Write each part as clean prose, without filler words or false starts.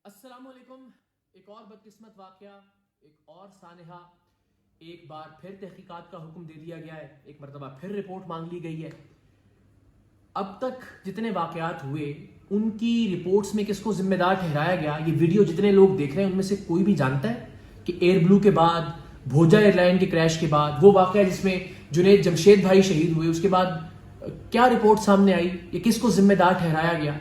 السلام علیکم. ایک اور بدقسمت واقعہ، ایک اور سانحہ. ایک بار پھر تحقیقات کا حکم دے دیا گیا ہے، ایک مرتبہ پھر رپورٹ مانگ لی گئی ہے. اب تک جتنے واقعات ہوئے ان کی رپورٹس میں کس کو ذمہ دار ٹھہرایا گیا؟ یہ ویڈیو جتنے لوگ دیکھ رہے ہیں ان میں سے کوئی بھی جانتا ہے کہ ایئر بلو کے بعد، بھوجا ایئر لائن کے کریش کے بعد، وہ واقعہ جس میں جنید جمشید بھائی شہید ہوئے، اس کے بعد کیا رپورٹ سامنے آئی؟ یہ کس کو ذمہ دار ٹھہرایا گیا؟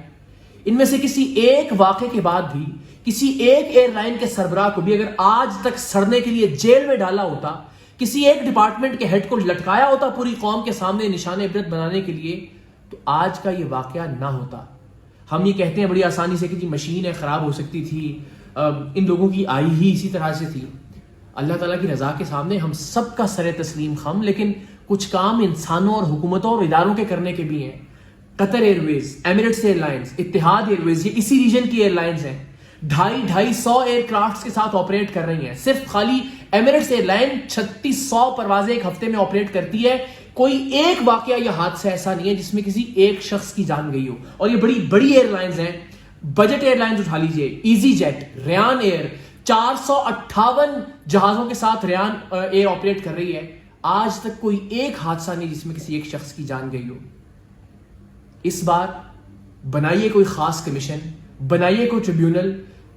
ان میں سے کسی ایک واقعے کے بعد بھی کسی ایک ایئر لائن کے سربراہ کو بھی اگر آج تک سڑنے کے لیے جیل میں ڈالا ہوتا، کسی ایک ڈپارٹمنٹ کے ہیڈ کو لٹکایا ہوتا پوری قوم کے سامنے نشان عبرت بنانے کے لیے، تو آج کا یہ واقعہ نہ ہوتا. ہم یہ کہتے ہیں بڑی آسانی سے کہ جی مشین ہے، خراب ہو سکتی تھی، ان لوگوں کی آئی ہی اسی طرح سے تھی. اللہ تعالیٰ کی رضا کے سامنے ہم سب کا سر تسلیم خم، لیکن کچھ کام انسانوں اور حکومتوں اور اداروں کے کرنے کے بھی ہیں. قطر ایئر ویز، ایمریٹس ایئر لائنز، اتحاد ایئر ویز، یہ اسی ریجن کی ایئر لائنز ہیں. 250 ایئر کرافٹس کے ساتھ آپریٹ کر رہی ہیں. صرف خالی ایمریٹس ایئر لائن 3600 پروازیں ایک ہفتے میں آپریٹ کرتی ہے. کوئی ایک واقعہ یا حادثہ ایسا نہیں ہے جس میں کسی ایک شخص کی جان گئی ہو. اور یہ بڑی بڑی ایئر لائنز ہیں. بجٹ ایئر لائنز اٹھا لیجئے، ایزی جیٹ، ریان ایئر، 458 جہازوں کے ساتھ ریان ایئر آپریٹ کر رہی ہے. آج تک کوئی ایک حادثہ نہیں جس میں کسی ایک شخص کی جان گئی ہو. اس بار بنائیے کوئی خاص کمیشن، بنائیے کوئی ٹریبیونل،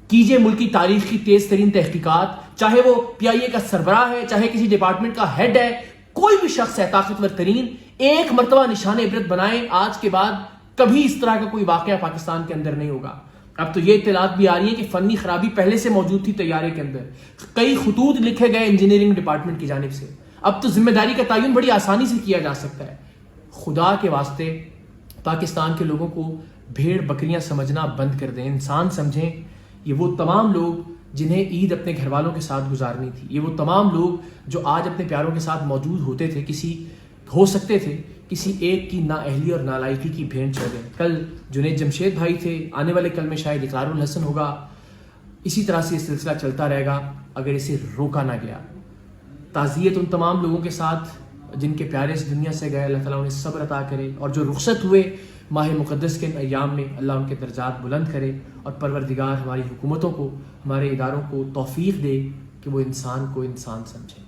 کیجئے ملک کی تاریخ کی تیز ترین تحقیقات، چاہے وہ پی آئی اے کا سربراہ ہے، چاہے کسی ڈپارٹمنٹ کا ہیڈ ہے، کوئی بھی شخص ہے طاقتور ترین، ایک مرتبہ نشان عبرت بنائیں. آج کے بعد کبھی اس طرح کا کوئی واقعہ پاکستان کے اندر نہیں ہوگا. اب تو یہ اطلاعات بھی آ رہی ہیں کہ فنی خرابی پہلے سے موجود تھی طیارے کے اندر. کئی خطوط لکھے گئے انجینئرنگ ڈپارٹمنٹ کی جانب سے. اب تو ذمہ داری کا تعین بڑی آسانی سے کیا جا سکتا ہے. خدا کے واسطے پاکستان کے لوگوں کو بھیڑ بکریاں سمجھنا بند کر دیں، انسان سمجھیں. یہ وہ تمام لوگ جنہیں عید اپنے گھر والوں کے ساتھ گزارنی تھی، یہ وہ تمام لوگ جو آج اپنے پیاروں کے ساتھ موجود ہوتے تھے، ہو سکتے تھے کسی ایک کی نااہلی اور نالائقی کی بھینٹ چڑھ گئے. کل جنید جمشید بھائی تھے، آنے والے کل میں شاید اقرار الحسن ہوگا. اسی طرح سے یہ سلسلہ چلتا رہے گا اگر اسے روکا نہ گیا. تعزیت ان تمام لوگوں کے ساتھ جن کے پیارے اس دنیا سے گئے. اللہ تعالیٰ انہیں صبر عطا کرے، اور جو رخصت ہوئے ماہ مقدس کے ایام میں، اللہ ان کے درجات بلند کرے. اور پروردگار ہماری حکومتوں کو، ہمارے اداروں کو توفیق دے کہ وہ انسان کو انسان سمجھے.